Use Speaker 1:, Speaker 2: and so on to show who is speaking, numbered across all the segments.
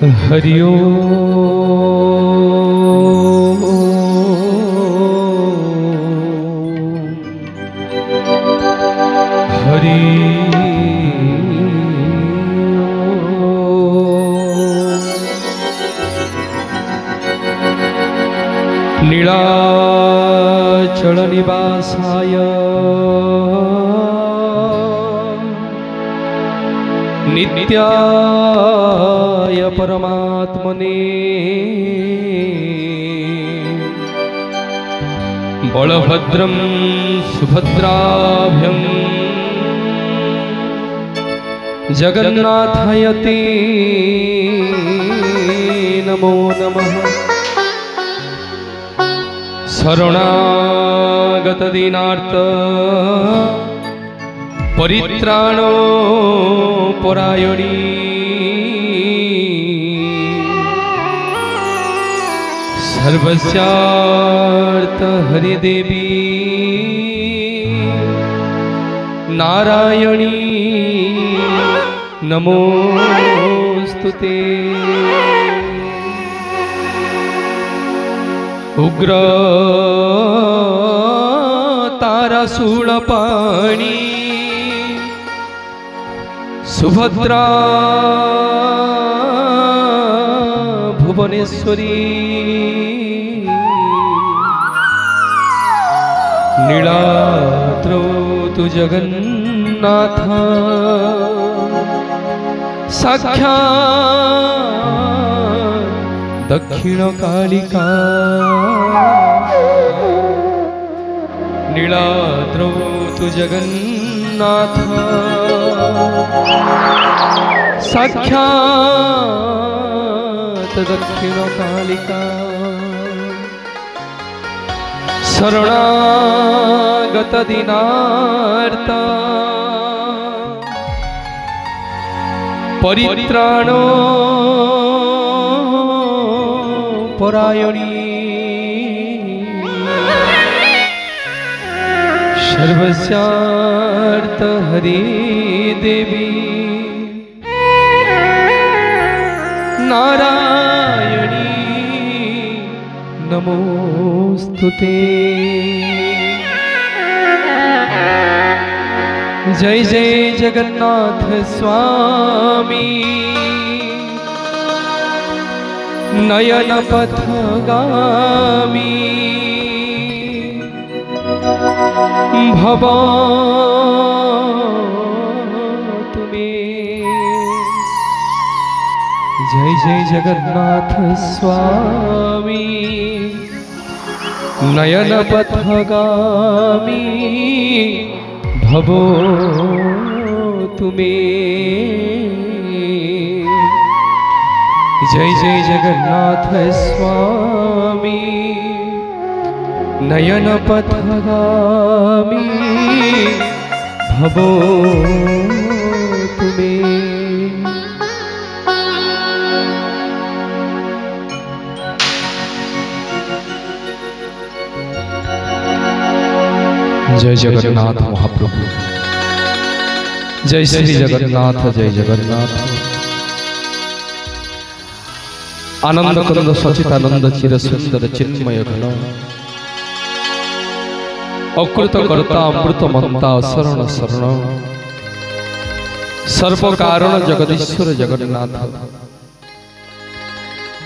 Speaker 1: हरि ओम हरि नीलाचल निवासाय नित्याय परमात्मने बलभद्रं सुभद्राभ्यं जगन्नाथायते नमो नमः। शरणागत दीनार्थ परित्राणो परायणी सर्वस्यार्थ हरिदेवी नारायणी नमोस्तुते। उग्र ताराशूलपाणि सुभद्रा भुवनेश्वरी नीलाद्रौ तु जगन्नाथ साक्षात् दक्षिण कालिका। नीलाद्रौ तु जगन्नाथ साक्षात् दक्षिण कालिका। शरणागत दीनार्थ परित्राणो परायणी सर्वस्यार्थ हरिदेवी नारायणी नमोस्तुते। जय जय जगन्नाथ स्वामी नयन पथगामी भव तुम्हें। जय जय जगन्नाथ स्वामी नयन पथगामी भवो तुम्हें। जय जय जगन्नाथ स्वामी नयन पथगामी भवो तुम्हें। जय जगन्नाथ महाप्रभु, जय श्री जगन्नाथ, जय जगन्नाथ। आनंद कंद सचितानंद चिर सुंदर चिन्मय घन अकृत कर्ता अमृत मंता शरण शरण सर्व कारण जगदीश्वर जगन्नाथ।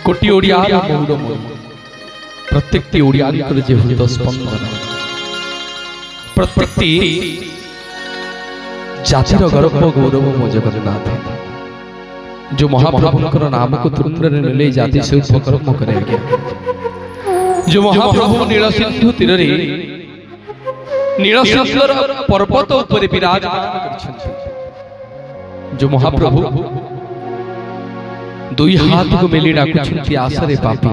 Speaker 1: कोटि ओडिया मौर प्रत्येक ओडिया जे हृदय स्पंदन प्रत्येक जातिर गर्व गौरव मो जगन्नाथ। जो महाप्रभु नाम को तुंड ने जाति से उपकर्म करे गया। जो महाप्रभु नील सिंधु तीर नील सिंधुर पर्वत उपर विराजमान करछन्ति। जो महाप्रभु दुई हाथ को मेली डाकुछन्ति आसरे पापी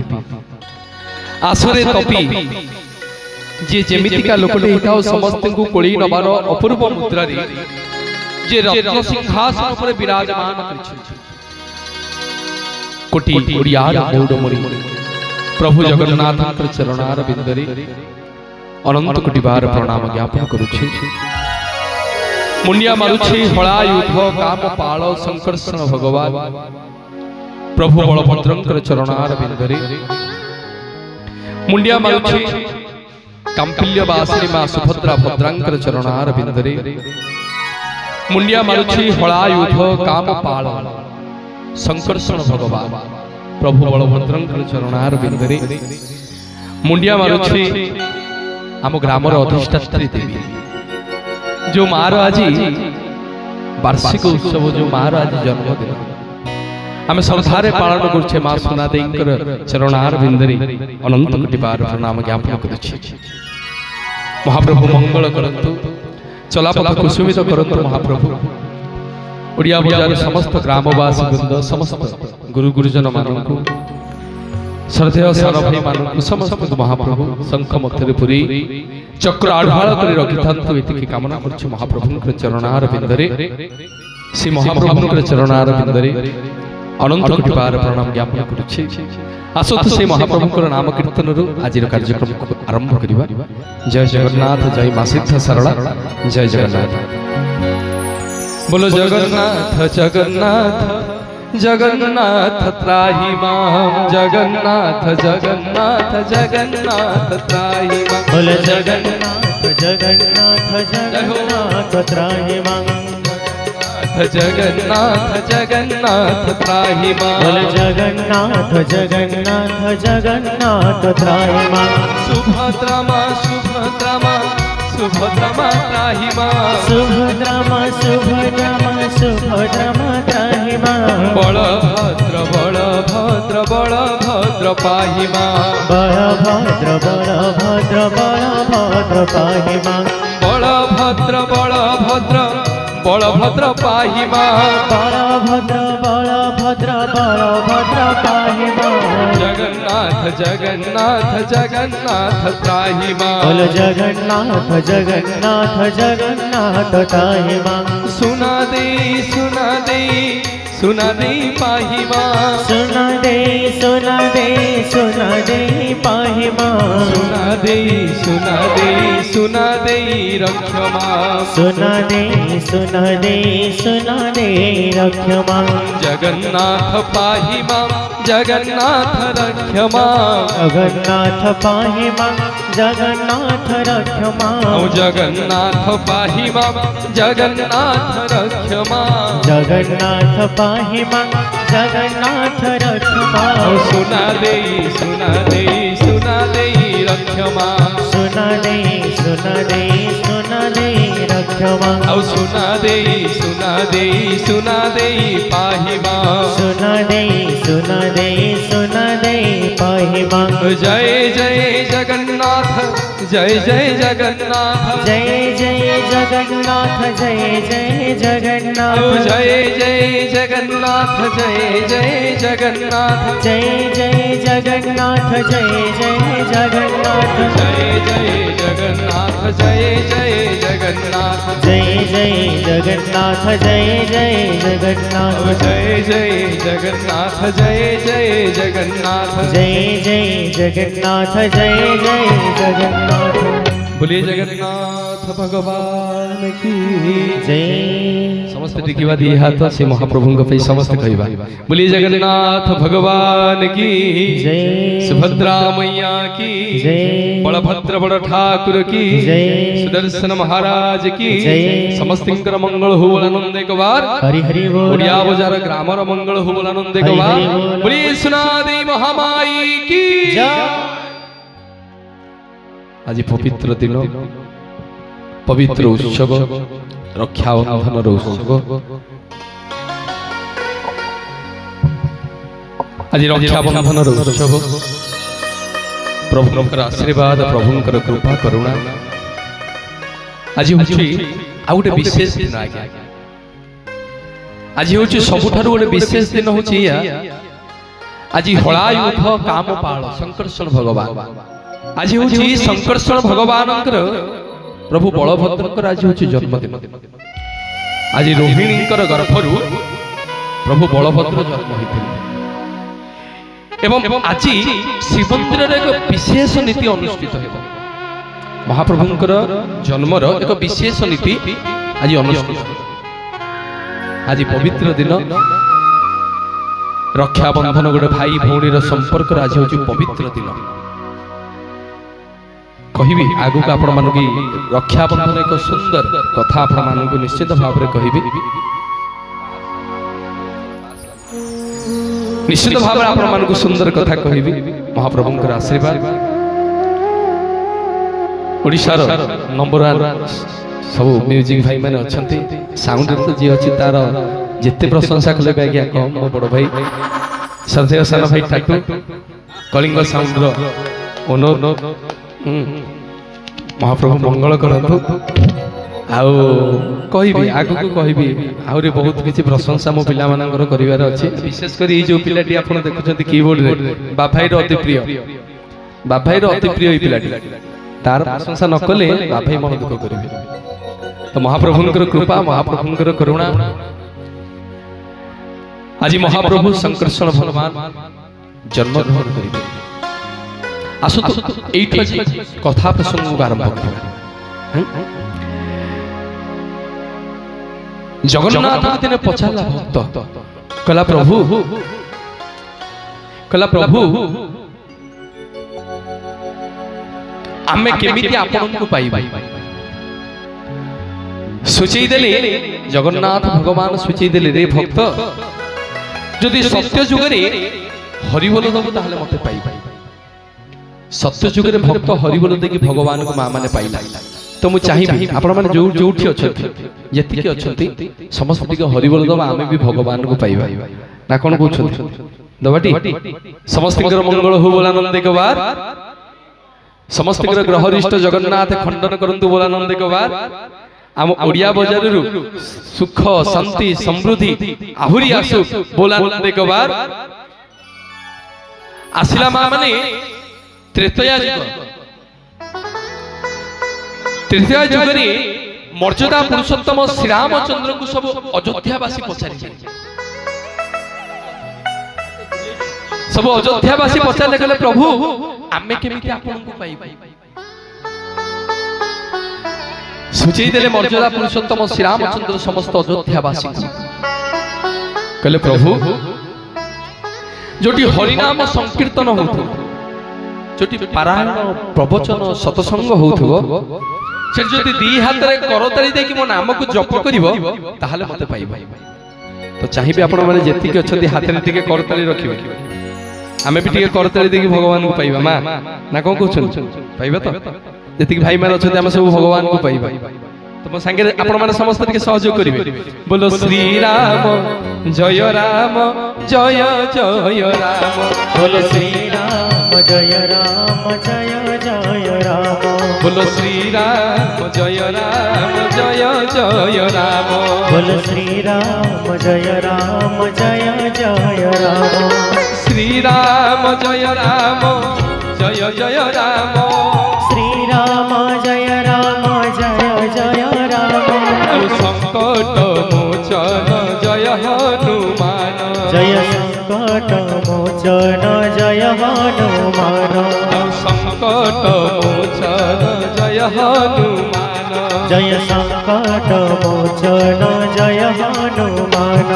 Speaker 1: आसरे तपी जे जेमितिका लोकटे हिताओ समस्त को कोळी नबार अपूर्व मुद्रा रे जे रत्न सिंहासन पर विराजमान करछन्ति। कोटि ओडियार मौडमणि प्रभु जगन्नाथ चरणार बिंदरे अनंत कोटि बार प्रणाम ज्ञापन करुछि। मुंडिया मारुछि हळा युद्ध काम पाळ संकर्षण भगवान प्रभु बलभद्रंकर चरणार बिंदरे मुंडिया मारुछि कांपिल्यवासिनी मां सुभद्रा भद्रांकर चरणार बिंदरे मुंडिया मारुछि हलायुध कामपाल संकर्षण भगवान प्रभु बलभद्रंकर चरणार बिंदरे मुंडिया मारुछि आम ग्रामर अधिष्ठात्री देवी जो मार आज वार्षिक उत्सव जो मार आज जन्मदिन आम श्रद्धारे पालन करुछे मां सुनादेईंकर चरणार बिंदरे अनंत कोटि बार प्रणाम ज्ञापन करुछे। महाप्रभु मंगल करंतु चलापथ कुसुमित करंतु महाप्रभु ओडिया बजार समस्त ग्रामवासी वृंद समस्त गुरु गुरुजन मानकु श्रद्धेय सार भाई मानकु समस्त महाप्रभु शंख मथरे पुरी चक्र आढ़ाल कर रखिथांतु एतिकी कामना करछु महाप्रभुंकर चरणार बिंदरे श्री महाप्रभुंकर चरणार बिंदरे अनंत कोटि बार प्रणाम ज्ञापन करुछे। आसतु से महाप्रभुंकर नाम कीर्तन आज कार्यक्रम को आरंभ करिबा। जय जगन्नाथ जय मां सिद्ध सरला जय जगन्नाथ बोलो जगन्नाथ जगन्नाथ जगन्नाथ त्राहि मां जगन्नाथ जगन्नाथ जगन्नाथ त्राहि मां
Speaker 2: बोलो जगन्नाथ जगन्नाथ जगन्नाथ त्राहि मां
Speaker 1: जगन्नाथ जगन्नाथ त्राहि मां
Speaker 2: बोलो जगन्नाथ जगन्नाथ जगन्नाथ त्राहि मां
Speaker 1: सुभद्रा मां सुभद्रा मां सुभद्रा मां त्राहि मां
Speaker 2: सुभद्रा मां सुभद्रा मां सुभद्रा मां त्राहि मां
Speaker 1: बलभद्र बलभद्र बलभद्र पाहि मां
Speaker 2: बलभद्र बलभद्र बलभद्र पाहि मां
Speaker 1: बलभद्र बलभद्र बलभद्र पाहि मां
Speaker 2: बलभद्र बलभद्र बलभद्र पाहि मां
Speaker 1: जगन्नाथ जगन्नाथ जगन्नाथ त्राहि मां
Speaker 2: बोलो जगन्नाथ जगन्नाथ जगन्नाथ त्राहि मां
Speaker 1: सुना दे पाहि मां
Speaker 2: सुना दे पाहि मां
Speaker 1: सुना दे रक्ष मां
Speaker 2: सुना दे रक्ष मां
Speaker 1: जगन्नाथ पाहि मां जगन्नाथ रक्ष मां
Speaker 2: जगन्नाथ पाहि मां जगन्नाथ रक्ष मां
Speaker 1: जगन्नाथ पाहि मां जगन्नाथ रक्ष मां
Speaker 2: जगन्नाथ पाहि मां जगन्नाथ रक्ष मां
Speaker 1: सुना दे रक्ष मां
Speaker 2: सुना दे रक्ष मां
Speaker 1: सुना दे पाहि मां
Speaker 2: सुना दे पाहि मां
Speaker 1: जय जय जगन्नाथ जय जय जगन्नाथ
Speaker 2: जय जय जगन्नाथ जय जय जगन्नाथ
Speaker 1: जय जय जगन्नाथ जय जय जगन्नाथ
Speaker 2: जय जय जगन्नाथ जय जय जगन्नाथ
Speaker 1: जय जय जगन्नाथ जय जय जगन्नाथ
Speaker 2: जय जय जगन्नाथ जय जय जगन्नाथ
Speaker 1: जय जय जगन्नाथ जय जय जगन्नाथ
Speaker 2: जय जय जगन्नाथ जय जय जगन्नाथ
Speaker 1: बोलिए जगन्नाथ भगवान की
Speaker 2: जय
Speaker 1: समस्त देखिवा दिए हाथ से महाप्रभु पे समस्त कहवा बोलिए जगन्नाथ भगवान की
Speaker 2: जय
Speaker 1: सुभद्रा मैया की
Speaker 2: जय
Speaker 1: बलभद्र बड़ ठाकुर की
Speaker 2: जय
Speaker 1: सुदर्शन महाराज की
Speaker 2: जय
Speaker 1: समस्त मंगल हो आनंद एक बार
Speaker 2: हरि हरि बोल
Speaker 1: ओडिया बाजार ग्रामर मंगल हो आनंद एक बार बोलिए सुनादी महामाई की
Speaker 2: जय
Speaker 1: आज पवित्र दिन पवित्र उत्सव रक्षाबंधन उत्सव आज रक्षाबंधन उत्सव प्रभुंकर आशीर्वाद प्रभुंकर कृपा करुणा आज गोटे विशेष दिन आज्ञा आज हूँ सबुठार गोटे विशेष दिन हूँ आज हलायुध कामपाल संकर्षण भगवान आज हूँ संकर्षण भगवान प्रभु बलभद्र आज हूँ जन्मदिन आज रोहिणी गर्भरु प्रभु बलभद्र जन्म होते आज श्रीमंदिर एक विशेष नीति अनुष्ठित हो महाप्रभुंकर जन्मर एक विशेष नीति आज अनुष्ठित आज पवित्र दिन रक्षाबंधन गोटे भाई भौणी संपर्क आज हूँ पवित्र दिन कहबी आगु को आपण मानक रक्षाबंधन एक सुंदर कथा आपण मानक निश्चित भाव में कहबी निश्चित भाव में आपण मानक सुंदर कथा कहबी महाप्रभुंकर आशीर्वाद ओडिशार नंबर 1 सब म्यूजिक भाई मैंने अच्छा साउंड तो जी अच्छी तार जिते प्रशंसा कले आज्ञा कम मो बड़ भाई श्रद्धेय सान भाई टाटू कलिंग साउंड ओनर महाप्रभु मंगल करंतु आउ कहबी आगु को कहबी आउरी बहुत किसी प्रशंसा मो पिला मानकर करिवार अछि विशेष करी जो पिलाटी आपण देखुछंती कीबोर्ड रे बाभाई रो अति प्रिय ई पिलाटी तार प्रशंसा न कले बाभाई मन दुख करिवे तो महाप्रभुंकर कृपा महाप्रभुंकर करुणा आज महाप्रभु संकर्षण भगवान जन्म ग्रहण करिवे आसु तो एठी कथा प्रसंग आरंभ करबा जगन्नाथ दिने पछाला भक्त कला प्रभु आमे केमिति आपन को पाइबा सुचई देले जगन्नाथ भगवान सुचई देले रे भक्त जदि सत्य जुगरे हरिबोल दबो ताहले मते पाइबा सत्य जुगरे भक्त हरिबोल देखि भगवान को मा माने पाइला तो मु चाहिबी आपण माने जो जोठी अछथि जति के अछथि समस्त के हरिबोल दबा आमे भी भगवान को पाइबा ना कोन कहउछथि दबाटी समस्त के मंगल हो बोलानंद के बार समस्त के ग्रहरिष्ठ जगन्नाथ खंडन करंतु बोलानंद के बार आम ओडिया बाजार रु सुख शांति समृद्धि आहुरी आसु बोलानंद के बार आसिला मा माने त्रेतया जुग रे मर्यादा पुरुषोत्तम श्री रामचंद्र को सब अयोध्यावासी पचारि सब अयोध्यावासी पचारे गले प्रभु आमे केमिति आपन को पाइबा सुचई देले मर्यादा पुरुषोत्तम श्री रामचंद्र समस्त अयोध्यावासी कहले प्रभु जोटी हरिनाम संकीर्तन होथो जोटी पारायण प्रवचन सत्संग होथो से जदि दी हाथ रे करताली दे कि मो नाम को जप करिवो ताहाले मते पाइबा तो चाहिबे आपण माने जेति के अछती हाथ रे टिके करताली रखिबे आमे भी टिके करताली दे कि भगवान को पाइबा मा ना को कहछन पाइबा तो जेति भाई माने अछती हम सब भगवान को पाइबा तो मो संगे आपण माने समस्त टिके सहयोग करिवे बोलो श्री राम जय राम जय जय राम
Speaker 2: बोलो श्री राम जय राम जय जय राम
Speaker 1: बोलो श्री राम जय राम जय जय राम
Speaker 2: बोलो श्री राम जय राम जय जय राम
Speaker 1: श्री राम जय राम जय जय राम
Speaker 2: श्री राम जय राम जय जय राम
Speaker 1: संकट मोचन जय हनुमान
Speaker 2: जय संकट मोचन जय हनुमान
Speaker 1: संकट मोचन जय हनुमान
Speaker 2: जय संकट मोचन जय हनुमान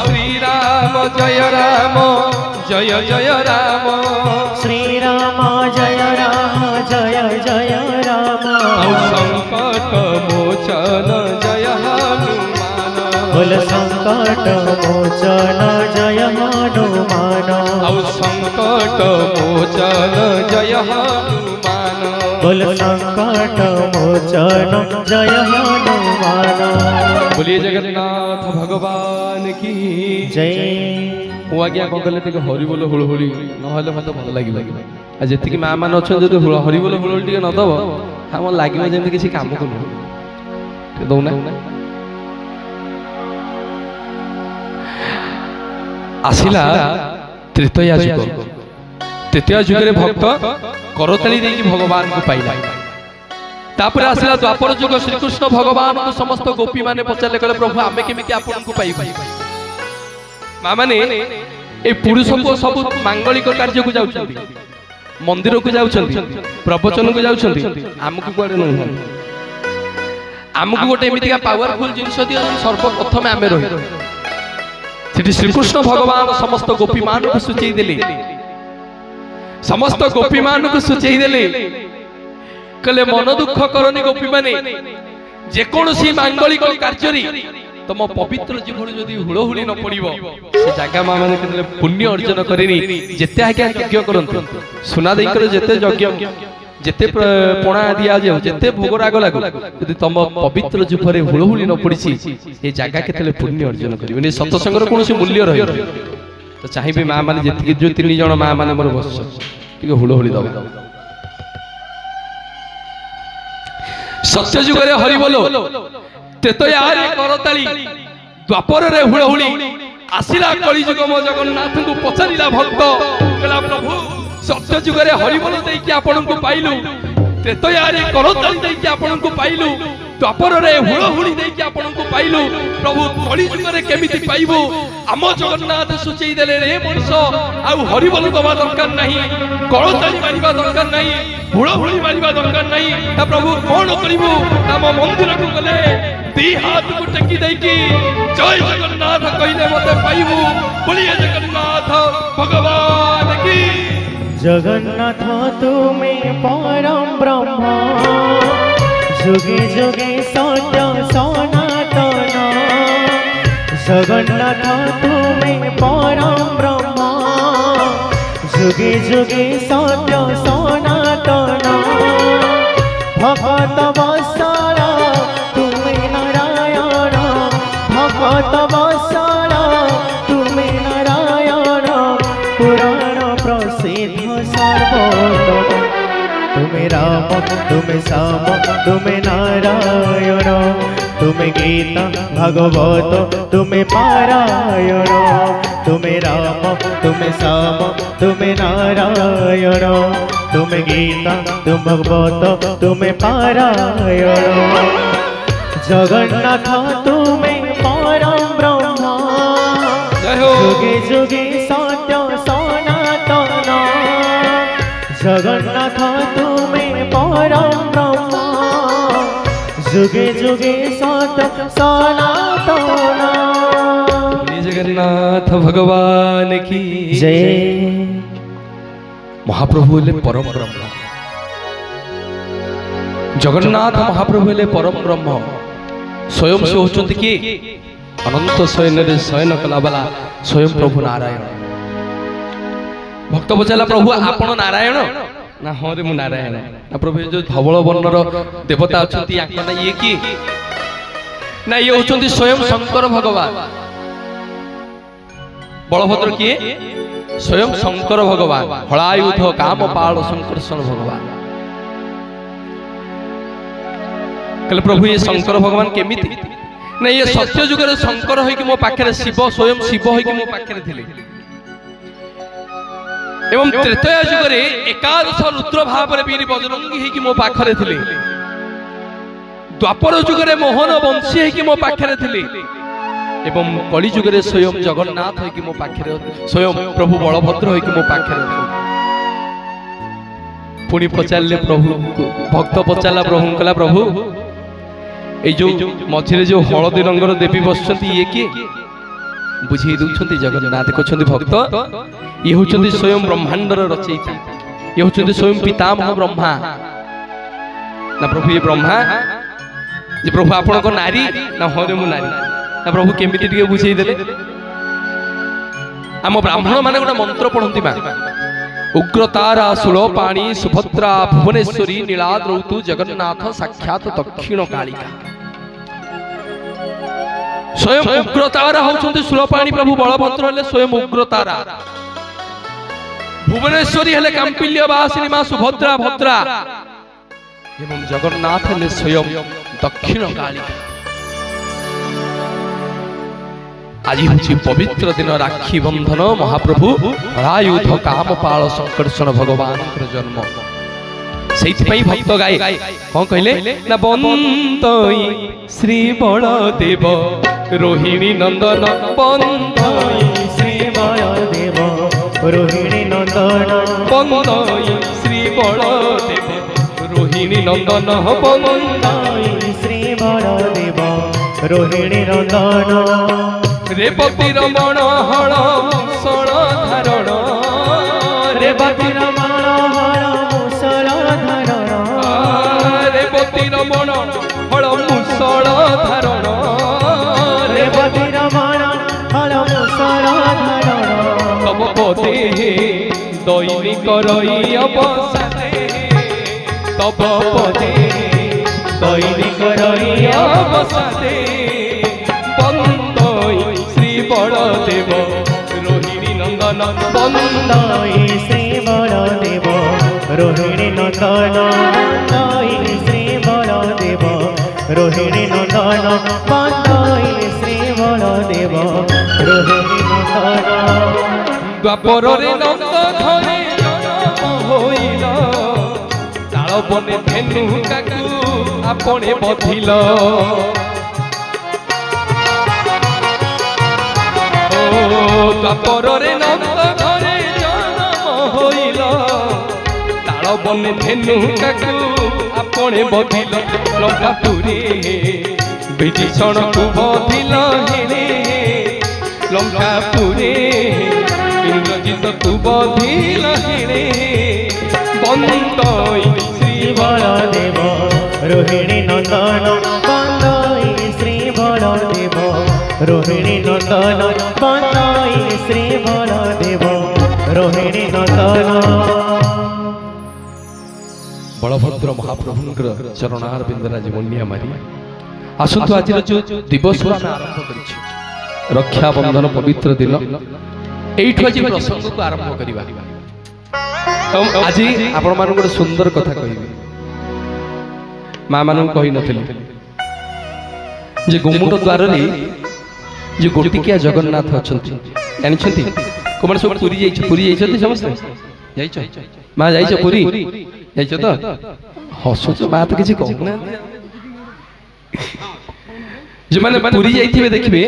Speaker 1: श्री राम जय राम जय जय राम
Speaker 2: श्री राम जय राम जय जय राम
Speaker 1: संकट मोचन जय हनुमान
Speaker 2: बोल संकट मोचन जय हनुमान
Speaker 1: संकट मोचन जय हनुमान
Speaker 2: बोल संकट मोचन जय हनुमान
Speaker 1: बोलिए जगन्नाथ भगवान की
Speaker 2: जय
Speaker 1: मु आज्ञा कौन कले हरि बोल हुलहुली नहले मत भल लागिबा आ जेतिकी मां मान अछन जदि हरि बोल हुलहुली टिके न दब हम लागिबा जेमति किछि काम को न ते दउना आसिला तृतीया जुग रे भक्त करताली देकी भगवान को पाइला तापर आसिला द्वापर जुग श्री कृष्ण भगवान को समस्त गोपी माने पचारले कहले प्रभु आमे केमिति आपन को पाइबा मां माने ए पुरुष को सब मांगलिक कार्य को जाउछंती मंदिर को जाउछंती प्रवचन को जाउछंती हमकु कोडे न हमकु गोटे एमितिका पावरफुल जिंस दियो सर्वप्रथम आमे रहि सेठी श्रीकृष्ण भगवान समस्त गोपी मान को सूचई देले समस्त गोपी मान को सूचई देले कले मन दुख करनी गोपी माने जेकोसी मांगलिक कार्य तुम पवित्र जीवन जदि हुड़हुड़ी न पड़ो से जगह माँ मैंने पुण्य अर्जन करनी जिते आज्ञा यज्ञ करते सुना देकर जिते यज्ञ जिते पणा दिया जाओ जिते भोग राग लगो यदि तुम पवित्र जीवन हुड़हुड़ी न पड़ी ये जगह के पुण्य अर्जन कर सत्संग कौन मूल्य रही तो चाहिए माँ मैंने जी जो 3 जन माँ मैंने मोर बस हुड़हुड़ी दबा सत्य जुग हरि बोलो तेतयार करताली द्वापर रे हुड़हुड़ी आसिला कली जुग मो जगन्नाथ को पचारिला भक्त कहला प्रभु सत्य जुग हरि बोल देकी आपन को पाइलु तेतयार करताली देकी आपन को पाइलु द्वापर रे हुड़हुड़ी देकी आपन को पाइलु प्रभु कली जुग रे केमिति पाइबो आम जगन्नाथ सुचई देले रे मनुष्य आ हरि बोल दबा दरकार नाही करताली मारिबा दरकार नाही हुड़हुड़ी मारिबा दरकार नाही ता प्रभु कोन करिबो आम मंदिर को गले दी हाथ को टेकी देकी जय जगन्नाथ कहले मते पाइबू बोलिए जगन्नाथ भगवान की
Speaker 2: जगन्नाथ तुम्हें परम ब्रह्म जुगे जुगे सत्य सनातन जगन्नाथ तुम्हें परम ब्रह्म जुगे जुगे सत्य सनातन भगत वत्सल भगत वत्सल तुम्हें नारायण पुराण प्रसिद्ध सर्वोत्तम तुम्हें राम तुम्हें श्याम तुम्हें नारायण तुम्हें गीता भागवत तुम्हें पारायण तुम्हें राम तुम्हें श्याम तुम्हें नारायण तुम्हें गीता तुम भागवत तुम्हें पारायण जगन्नाथ तुम्हें परम ब्रह्म जुगे जुगे सत्य सनातन जगन्नाथ तुम्हें परम ब्रह्म जुगे जुगे सत्य सनातन
Speaker 1: जगन्नाथ भगवान की
Speaker 2: जय।
Speaker 1: महाप्रभु हेले परम ब्रह्म जगन्नाथ महाप्रभु हेले परम ब्रह्म स्वयं से होचंती कि अनंत शयन रे शयन कला वाला स्वयं प्रभु नारायण भक्त पचारा प्रभु आपण नारायण ना हाँ रे मु नारायण ना प्रभु जो धवल वर्णर देवता अछंती आकना ये कि ना ये होचंती स्वयं शंकर भगवान बलभद्र किए स्वयं शंकर भगवान हलायुध काम पाल संकर्षण भगवान कहले प्रभु ये शंकर भगवान केमिति ना ये सत्य जुग रे शंकर होई कि मो पाखरे शिव स्वयं शिव होई कि मो पाखरे थिले एवं त्रेतया जुग रे एकादश रुद्र भाव रे वीर बजरंगी होई कि मो पाखरे थिले द्वापर जुग रे मोहन वंशी होई कि मो पाखरे थिले एवं कली जुग रे स्वयं जगन्नाथ होई कि मो पाखरे स्वयं प्रभु बलभद्र होई कि मो पाखरे पुणी पचारे प्रभु भक्त पचारा प्रभु कहला प्रभु जो मझे जो हलदी रंगर देवी बसुंट ये किए बुझे दौरान जगन्नाथ कहते भक्त ये हूँ स्वयं ब्रह्मांडर रचयिता ये हूँ स्वयं पितामह ब्रह्मा ना प्रभु ये ब्रह्मा जे प्रभु आपण को नारी ना हाँ रे मु नारी ना प्रभु केमिति टिके बुझे देले आम ब्राह्मण माने गोटे मंत्र पढ़ती माँ उग्रतारा सुलोपाणी सुभद्रा भुवनेश्वरी नीलाद्रौतु जगन्नाथ साक्षात दक्षिण कालिका स्वयं उग्रतारा होउछन्ति सुलोपाणी प्रभु बलभद्र हेले स्वयं उग्रतारा भुवनेश्वरी हेले कांपिल्य वासिनी मां सुभद्रा भद्रा एवं जगन्नाथ हेले स्वयं दक्षिण कालिका आज हूँ पवित्र दिन राखी बंधन महाप्रभु हलायुध काम पाल संकर्षण भगवान जन्म से भक्त गाए कौन कहले ना बंदई श्री बलदेव रोहिणी नंदन बंदई
Speaker 2: श्री बलदेव रोहिणी नंदन
Speaker 1: बंदई श्री बलदेव रोहिणी नंदन बंदई
Speaker 2: श्री बलदेव रोहिणी नंदन
Speaker 1: ରେବତୀ ରମଣ ହଳ ମୁଷଳ ଧାରଣ
Speaker 2: ରେବତୀ ରମଣ ହଳ ମୁଷଳ ଧାରଣ
Speaker 1: ରେବତୀ ରମଣ ହଳ ମୁଷଳ ଧାରଣ
Speaker 2: ରେବତୀ ରମଣ ହଳ ମୁଷଳ ଧାରଣ
Speaker 1: ତବ ପଦେ ଦୈନିକ ରହି ଅବସାଦେ ତବ ପଦେ
Speaker 2: ଦୈନିକ ରହି
Speaker 1: ଅବସାଦେ ବନ୍ଦଇ ଶ୍ରୀ ବଳଦେବ ରୋହିଣୀ ନନ୍ଦନ
Speaker 2: ବନ୍ଦଇ ଶ୍ରୀ ବଳଦେବ ରୋହିଣୀ ନନ୍ଦନ ବନ୍ଦଇ ଶ୍ରୀ ବଳଦେବ ରୋହିଣୀ ନନ୍ଦନ ବନ୍ଦଇ ଶ୍ରୀ ବଳଦେବ ରୋହିଣୀ ନନ୍ଦନ
Speaker 1: ଦ୍ୱାପରରେ ନନ୍ଦ ଘରେ ଜନମ ହୋଇଲ ତାଳ ବନେ ଧେନୁ କାକୁ ଆପଣେ ବଧିଲ ଦ୍ୱାପରରେ ନନ୍ଦ ଘରେ ଜନମ ହୋଇଲ ତାଳ ବନେ ଧେନୁ କାକୁ ଆପଣେ ବଧିଲ ଲଙ୍କାପୁରୀ ବିଭୀଷଣକୁ ବଧିଲ ହେରେ ଲଙ୍କାପୁରୀ ଇନ୍ଦ୍ରଜିତକୁ ବଧିଲ ହେରେ ବନ୍ଦଇ ଶ୍ରୀ
Speaker 2: ବଳଦେବ ରୋହିଣୀ ନନ୍ଦନ ବନ୍ଦଇ ଶ୍ରୀ ବଳଦେବ ରୋହିଣୀ ନନ୍ଦନ ବନ୍ଦଇ ଶ୍ରୀ ବଳଦେବ ରୋହିଣୀ ନନ୍ଦନ
Speaker 1: ବଳଭଦ୍ର ମହାପ୍ରଭୁଙ୍କର ଚରଣାର ବିନ୍ଦରାଜ ମୁନିଆ ମାରି ଆସନ୍ତୁ ଆଜିର ଯେଉଁ ଦିବସ ଆମେ ଆରମ୍ଭ କରିଛୁ ରକ୍ଷାବନ୍ଧନ ପବିତ୍ର ଦିନ এইঠু আজ প্রসঙ্গକୁ আরম্ভ করিবা আজি আপন মান গোটে সুন্দর কথা কইবি মা মানুষ কই নথিলি যে গুমুট দ্বারে যে গোটিকিয়া জগন্নাথ অছন্তি জানিছন্তি কোমন সব পুরী যাইছন্তি সমস্ত যাইছ মা যাইছ পুরী যাইছ তো হসুছ মা তো কিছু কহু না যে মানে পুরী যাইতিবে দেখিবে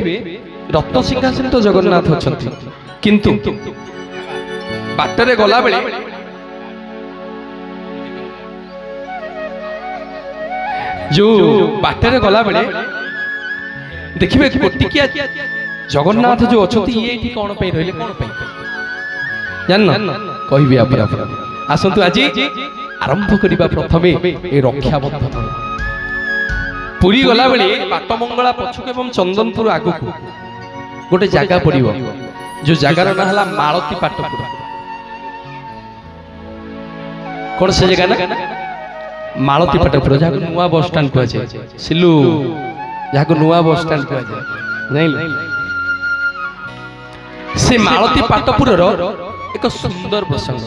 Speaker 1: রত্ন সিংহাসন তো জগন্নাথ অছন্তি কিন্তু বাটরে গলা বেলে जो बाटरे गला बेले देखिबे कोटिकिया जगन्नाथ जो अछंती एठी कोन पे रहले कोन पे जानन कहिबे आपन आसंतु आजी आरंभ करिबा प्रथमे ए रक्षा बंधन पुरी गला बेले बाट मंगला पछुक एवं चंदनपुर आगु को गोटे जागा पड़िबो जो जागार ना हला मालती पाटपुर कोन से जगह ना मालती पाटपुर जहाँ नुआ बस स्टैंड कह सिलु जहाँ नुआ बस स्टैंड कह से मालती पाटपुर एक सुंदर प्रसंग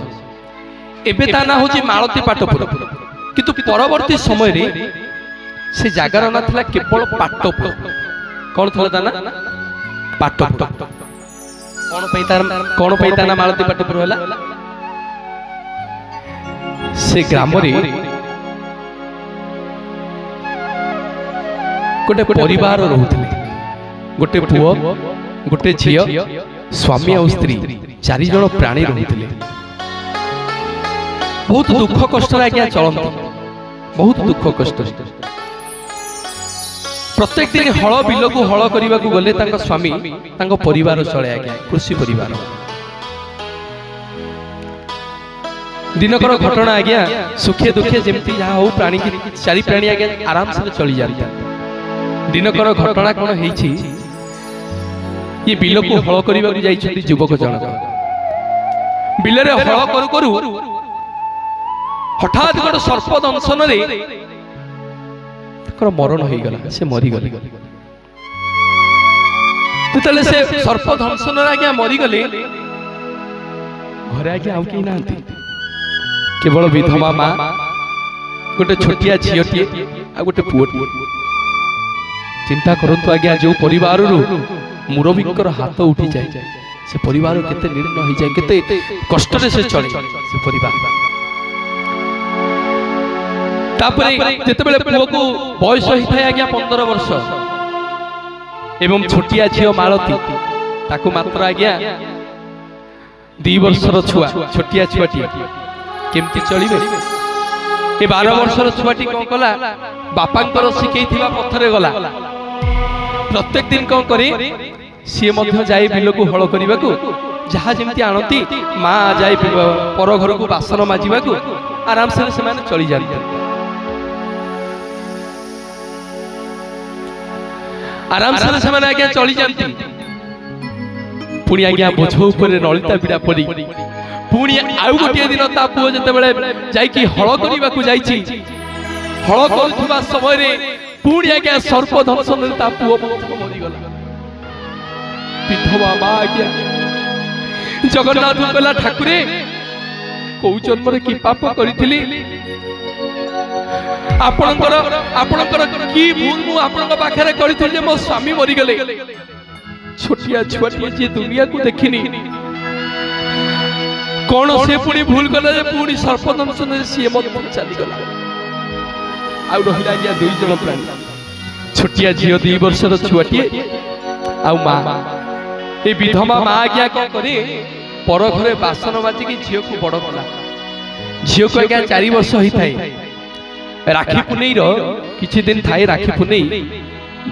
Speaker 1: एबे ता ना होची मालती पाटपुर किंतु परवर्ती समय रे से जगार ना थिला केवल पाटपुर कौन थिला ता ना पाटपुर कौन पे ता ना मालती पाटपुर होला से ग्राम रे गोटे परिवार रोते गोटे पुओ गोटे झील स्वामी और स्त्री 4 जन प्राणी रोते बहुत दुख कष्ट आज्ञा चलती बहुत दुख कष्ट प्रत्येक दिन हल बिल को हल करने को गले स्वामी परिवार चले आज्ञा कृषि परिवार दिनकर घटना आज्ञा सुखे दुखे जमती जहाँ हो प्राणी की 4 प्राणी आज्ञा आराम से चली जाता दिनकर घटना कौन है ये बिल को हल करने को जाइछन्ति युवक जनक बिल रे हल करू करू हठात गोटे सर्प दंशन रे मरण हो गला से मरी गले तेतले से सर्प दंशन रे आज्ञा मरी गले घरे आज्ञा आउ केही नांती केवल विधवा मां गोटे छोटिया झीटी आ गोटे पुओटी चिंता करंतु आज्ञा जो परिवार मुरबीकर हाथ उठी जाए से परिवार केते निर्णय हो जाए केते कष्ट रे से चले से परिवार तापरे जेते बेले पुओ को बयस होई थाए आज्ञा 15 वर्ष एवं छोटिया झियो मालती ताकू मात्र आज्ञा 2 वर्षर छुआ छोटिया छुआटी केमती चलिबे ए 12 वर्षर छुआटी कोन कला बापांकर शिखैथिबा पथरे गला प्रत्येक दिन कौन करे सी जाए बिल को हल करने को जहाँ जमी आणती माँ जाए पर घर को बासन माजिबा को आराम से चली जाते आराम से आज्ञा चली जाती पुणी आज्ञा बोझ उपर नलिता पीड़ा पड़ी पुणी आउ गोटे दिन ता पुओ जते जाइकी हल करने को जाइछि हल करुवा समय पुणी आज्ञा सर्प दंशन ता पुओ मरीगला विधवा माँ आज्ञा जगन्नाथ कहला ठाकुरे कौ जन्म कि पाप करी आपणकर की भूल मु आपन पाखे करी मो स्वामी मरीगले छोटिया छुआटिया जी दुनिया को देखिनी कौन से पुणी भूल कला पुणी सर्पदंशन सी चलीगला आउ रहा आज्ञा दुई जन प्राणी छोटिया झील 2 वर्षर छुआटिए आउ माँ ये विधवा माँ आज्ञा कौन करे पर घरे बासन बाजिकी झील को बड़ कला झील को आज्ञा 4 वर्ष होता है राखी पुनई किछि दिन थाए राखी पुनई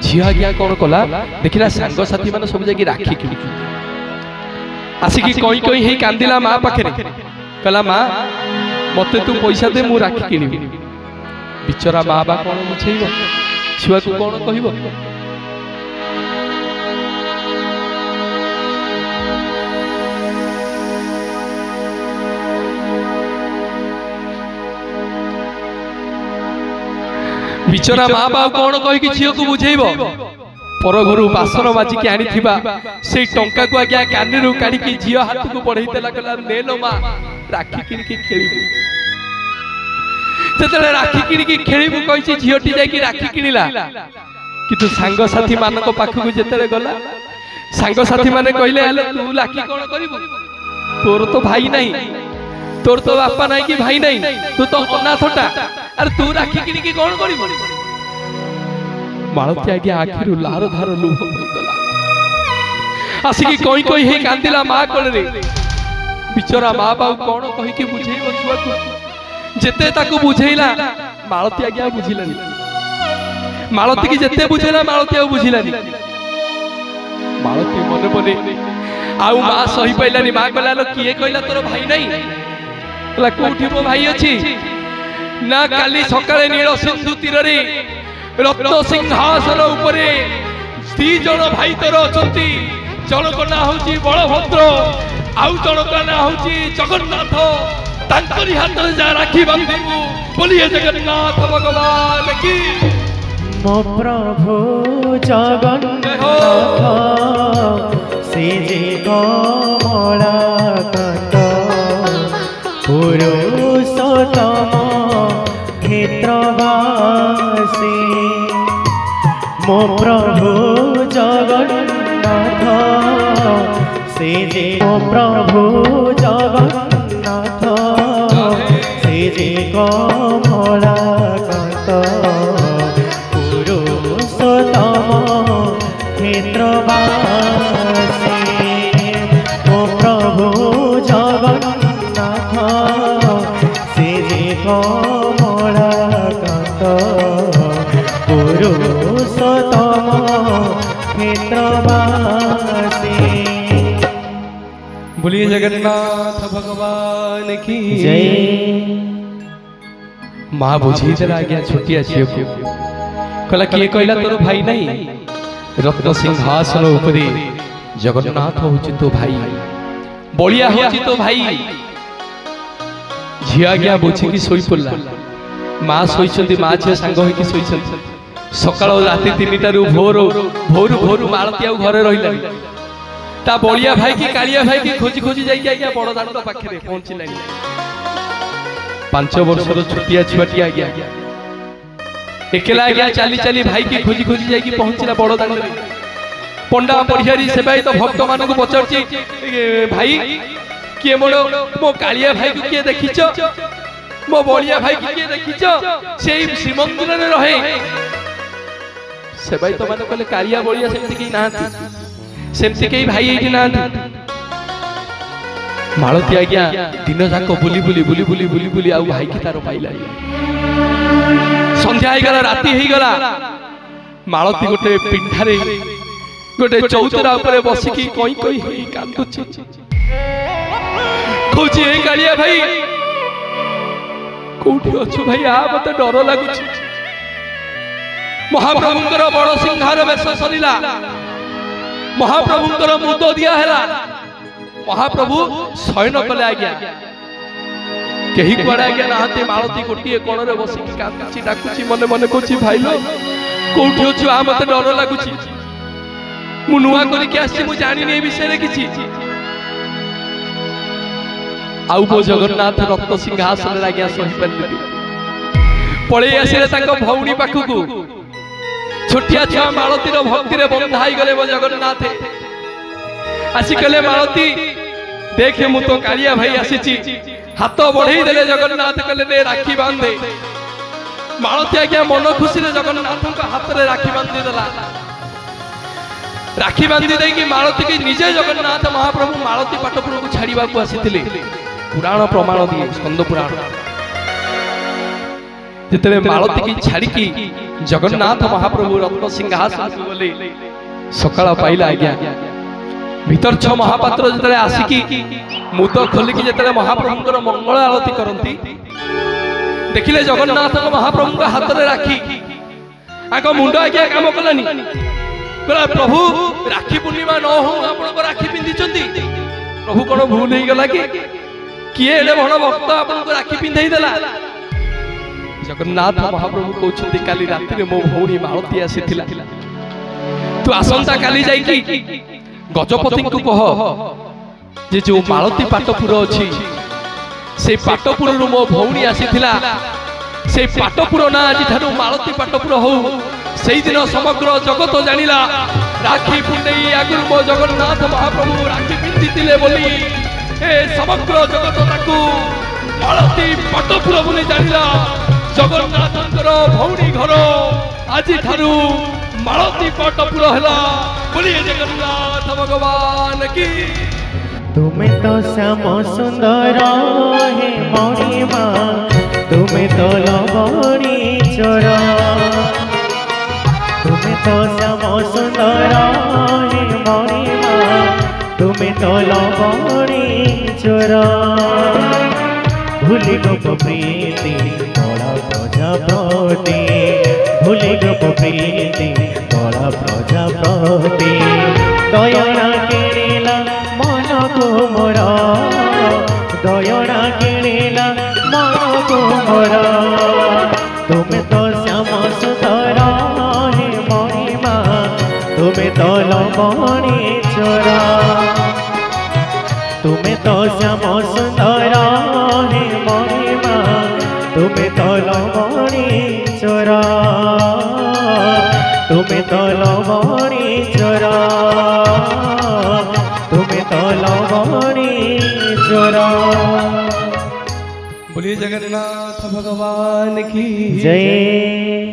Speaker 1: झील आज्ञा कौन कला देखिला सांग साथी मान सब जाके राखी किणी आसिकी कई कई हे कांदिला माँ पाखे कहला माँ मते तू पैसा दे मु राखी किणी बिचरा माँ बा कौन बुझेइबो छुआ को कौन कहिबो बिचरा माँ बाप कौन कहीकि झील को बुझेब पर घर बासन बाजिकी आनी से टंका को आज्ञा कानी काढ़ी झील हाथ को बढ़ई देला कहला ने लो माँ राखी किणिकी खेलिबू जेतेले राखी किणिकी खेलिबू कहिछि झीलटी जाई राखी किणिला किंतु सांग साथी मानक पाखकु जेतेले गला सांग साथी माने कहले हेले तू राखी कोन करिबू तोर तो भाई नहीं तोर तो बापा नहीं कि भाई नहीं तू तो अनाथटा अरे तू राखी किणिकी कौन करी मालती आज्ञा आखिर लार धार लुह गला आसिकी कोई कोई हे कांदिला माँ कोले बिचरा माँ बाप कौन कहीकि बुझेइबो छुआ को जेते ताकू बुझेइला मालती आज्ञा बुझिलानी मालती की जेते बुझेला मालती आ बुझिलानी मालती मने मने आउ माँ सही पाइलानी माँ कहला लो किए कहला तोर भाई नहीं कहला कोठी मो भाई अछि ना काली सकाळे नील सिंधु तीर रे रत्न सिंहासन उपरे 3 जन भाई तोर अछंती जनक ना होची बलभद्र आउ जनक ना होची जगन्नाथ तांकरी हाथ रे जा राखी बांधिबू बोलिए जगन्नाथ भगवान की
Speaker 2: मो प्रभु जगन्नाथ से जे कमला कंठ पुरुषोत्तम क्षेत्रवासी मो प्रभु जगन्नाथ से जे मो प्रभु जगन्नाथ से जे कमला कंठ पुरुषोत्तम क्षेत्रवासी मो प्रभु जगन्नाथ से जे कमला कंठ पुरुषोत्तम क्षेत्रवासी
Speaker 1: बोलिए जगन्नाथ भगवान की
Speaker 2: जय।
Speaker 1: माँ बुझी देला आज्ञा छोटिया झील को कहला किए कहला तोर भाई नहीं रत्न सिंहासन उपरे जगन्नाथ होची तो भाई बलिया होची तो भाई झील आज्ञा बुझी की सोई पड़ला माँ सोईचंदी माँ झील सांग होई की सोईचंदी सकाळ राति 3टा रु भोर भोर भोर मालती आ घरे रहिला ता बलिया भाई की कालिया भाई की खोजी खोजी जाई आज्ञा बड़ दांड पाखे पहुंचलानी 5 वर्षर छुटिया छुआटी आज्ञा एकला आज्ञा चाली चाली भाई की खोजी खोजी जाई पहुंचला बड़ दांड रे पंडा पढ़ियारी सेबाई तो भक्त मानक पचारची भाई किए मो कालिया भाई को किए देखिछ मो बलिया भाई को किए देखिछ सेई श्रीमंदिर रे रहे सेबाई तो माने कहले कालिया बलिया सेमति की नांती सेमति के भाई एठी नांती मालती आज्ञा दिन जाक बुली बुली बुली बुली बुली बुली आउ भाई की तार पाइला संध्या हो गला राति हो गला मालती गोटे पिंठारे गोटे चौतरा ऊपर बसिकी कई कई हेई कांदुची खोजी ए कालिया भाई कोठी अछु भाई आ मते डर लागुची महाप्रभुंकर बड़ सिंहार वेश सरिला महाप्रभुंकर मुद दिया हैला महाप्रभु शयन कले आज्ञा केही कुआडे आज्ञा नाहते मालती गोटिए कोण रे बसिकी कांदुची डाकुची मने मने कोची भाई लो कोठी अछु आ मते डर लागुची मु नुआ करी के आसी मु जानि नै विषय रे किछि आउ बो जगन्नाथ रक्त सिंहासन आज्ञा सही पल्ली पळे आसिले ताको भौणी पाखकु छोटिया छुआ मालती रो भक्ति रे बंधाई गले बो जगन्नाथ आसी कले मालती देखे मु तो कालिया भाई आसीची हाथ बढ़ई देले जगन्नाथ कले ने राखी बांधे मालती आज्ञा मन खुशी रे जगन्नाथ को हाथ रे राखी बांधी देला राखी बांधी दे कि मालती की निजे जगन्नाथ महाप्रभु मालती पाटपुर को छाड़ीबा को आसीथिले पुराण प्रमाण दिए स्कंद पुराण जितने मालती की छाड़ी की जगन्नाथ महाप्रभु रत्न सिंहासन को गले सकाळ पाइला आज्ञा भीतर छ महापात्र जितने आसिकी मुद खोलिकी जितने महाप्रभुंकर मंगल आरती करती देखिले जगन्नाथ महाप्रभु हाथ में राखी आक मुंड आज्ञा काम कलानी प्रभु राखी पूर्णिमा न हो आप राखी पिंधि प्रभु कौन भूल हो गला कि किए एडे बड़ भक्त आपको राखी पिंधई देला जगन्नाथ महाप्रभु कहते काली राति मो भौणी मालती आसीथिला तू आसंता काली जाइकी गजपति को कह जे जो मालती पाटपुर अछि से पाटपुर रु मो भौणी आसीथिला से पाटपुर ना आज ठानु मालती पाटपुर हो सेई दिन समग्र जगत जानिला राखी पुंडई आगुल मो जगन्नाथ महाप्रभु राखी पिंधितिले बोली ए समग्र जगत ताकू मालती पाटपुर बोली जानिला जगन्नाथंकर भौणी घर आज ठानु मालती पाटपुर हला बोली जगन्नाथ भगवान की
Speaker 2: तुम्हें तो श्याम सुंदर हे मणिमा तुम्हें तो लवणी चोर तुम्हें तो श्याम सुंदर हे मणिमा तुम्हें तो लवणी चोर भूली गोप प्रीति बड़ा प्रजापति भूली गोप प्रीति बड़ा प्रजापति दयना केला मन को मोर दयना केला मन को मोर तुम्हें तो श्याम सुंदर हे मणिमा तुम्हें तो लवणी चोर तुम्हें तो श्याम सुंदर हे मणिमा तुम्हें तो लवणी चोर तुम्हें तो लवणी चोर तुम्हें तो लवणी चोर
Speaker 1: बोलिए जगन्नाथ भगवान की
Speaker 2: जय।